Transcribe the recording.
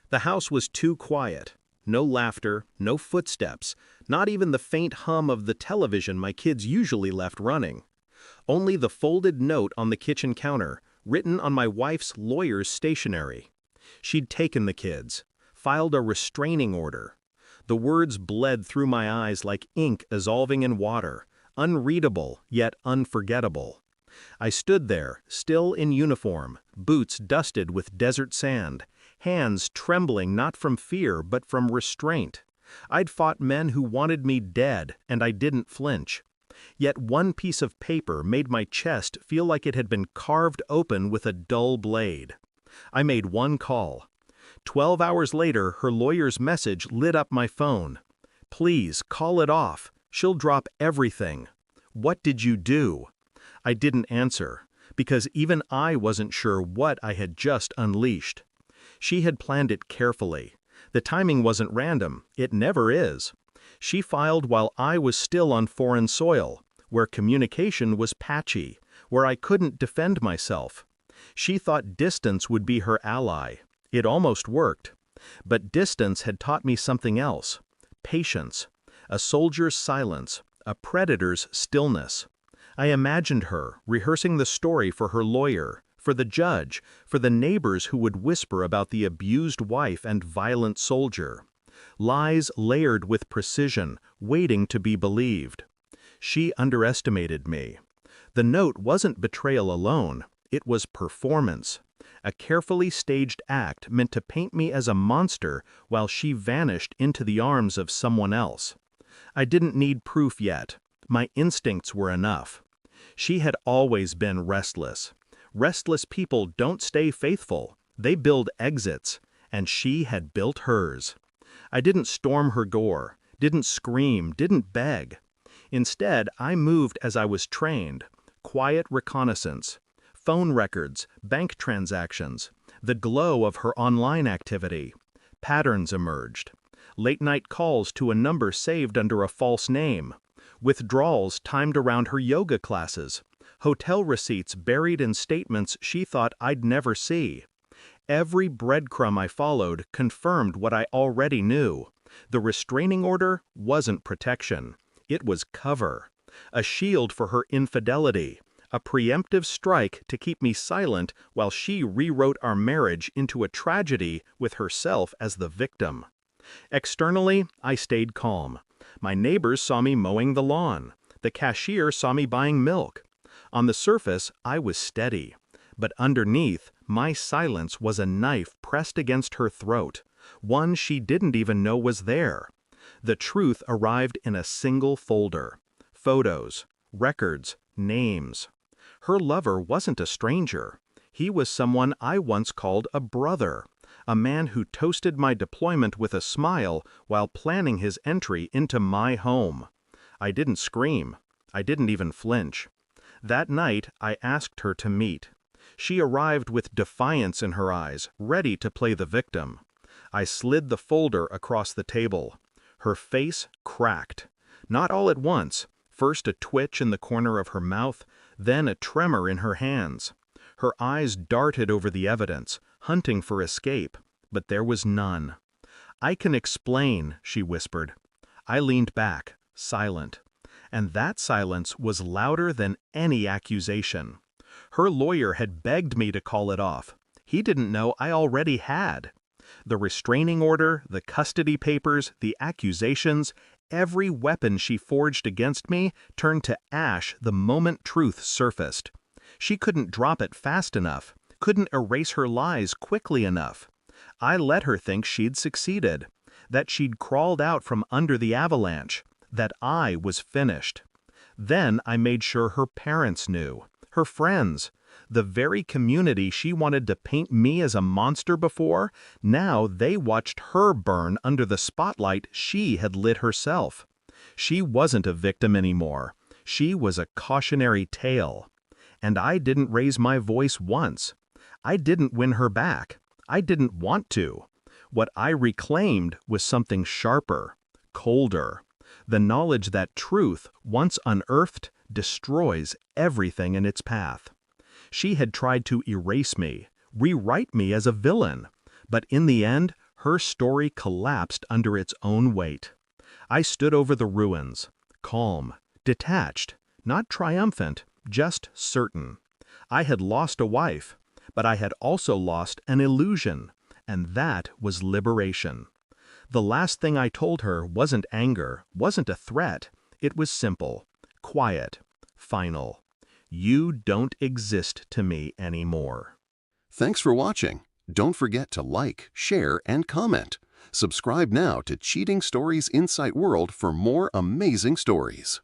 The house was too quiet. No laughter, no footsteps, not even the faint hum of the television my kids usually left running. Only the folded note on the kitchen counter, written on my wife's lawyer's stationery. She'd taken the kids, filed a restraining order. The words bled through my eyes like ink dissolving in water, unreadable yet unforgettable. I stood there, still in uniform, boots dusted with desert sand, hands trembling not from fear but from restraint. I'd fought men who wanted me dead, and I didn't flinch. Yet one piece of paper made my chest feel like it had been carved open with a dull blade. I made one call. 12 hours later, her lawyer's message lit up my phone. "Please, call it off. She'll drop everything. What did you do?" I didn't answer, because even I wasn't sure what I had just unleashed. She had planned it carefully. The timing wasn't random, it never is. She filed while I was still on foreign soil, where communication was patchy, where I couldn't defend myself. She thought distance would be her ally. It almost worked. But distance had taught me something else. Patience. A soldier's silence. A predator's stillness. I imagined her, rehearsing the story for her lawyer, for the judge, for the neighbors who would whisper about the abused wife and violent soldier. Lies layered with precision, waiting to be believed. She underestimated me. The note wasn't betrayal alone, it was performance. A carefully staged act meant to paint me as a monster while she vanished into the arms of someone else. I didn't need proof yet. My instincts were enough. She had always been restless. Restless people don't stay faithful, they build exits, and she had built hers. I didn't storm her door, didn't scream, didn't beg. Instead, I moved as I was trained. Quiet reconnaissance. Phone records, bank transactions, the glow of her online activity. Patterns emerged. Late-night calls to a number saved under a false name. Withdrawals timed around her yoga classes. Hotel receipts buried in statements she thought I'd never see. Every breadcrumb I followed confirmed what I already knew. The restraining order wasn't protection. It was cover. A shield for her infidelity. A preemptive strike to keep me silent while she rewrote our marriage into a tragedy with herself as the victim. Externally, I stayed calm. My neighbors saw me mowing the lawn. The cashier saw me buying milk. On the surface, I was steady. But underneath, my silence was a knife pressed against her throat, one she didn't even know was there. The truth arrived in a single folder. Photos, records, names. Her lover wasn't a stranger. He was someone I once called a brother, a man who toasted my deployment with a smile while planning his entry into my home. I didn't scream. I didn't even flinch. That night, I asked her to meet. She arrived with defiance in her eyes, ready to play the victim. I slid the folder across the table. Her face cracked. Not all at once. First a twitch in the corner of her mouth, then a tremor in her hands. Her eyes darted over the evidence, hunting for escape, but there was none. "I can explain," she whispered. I leaned back, silent. And that silence was louder than any accusation. Her lawyer had begged me to call it off. He didn't know I already had. The restraining order, the custody papers, the accusations, every weapon she forged against me turned to ash the moment truth surfaced. She couldn't drop it fast enough, couldn't erase her lies quickly enough. I let her think she'd succeeded, that she'd crawled out from under the avalanche, that I was finished. Then I made sure her parents knew, her friends. The very community she wanted to paint me as a monster before, now they watched her burn under the spotlight she had lit herself. She wasn't a victim anymore. She was a cautionary tale. And I didn't raise my voice once. I didn't win her back. I didn't want to. What I reclaimed was something sharper, colder. The knowledge that truth, once unearthed, destroys everything in its path. She had tried to erase me, rewrite me as a villain, but in the end, Her story collapsed under its own weight. I stood over the ruins, calm, detached, not triumphant, just certain. I had lost a wife, but I had also lost an illusion, and that was liberation. The last thing I told her wasn't anger, wasn't a threat. It was simple, quiet, final. You don't exist to me anymore. Thanks for watching. Don't forget to like, share, and comment. Subscribe now to Cheating Stories Insight World for more amazing stories.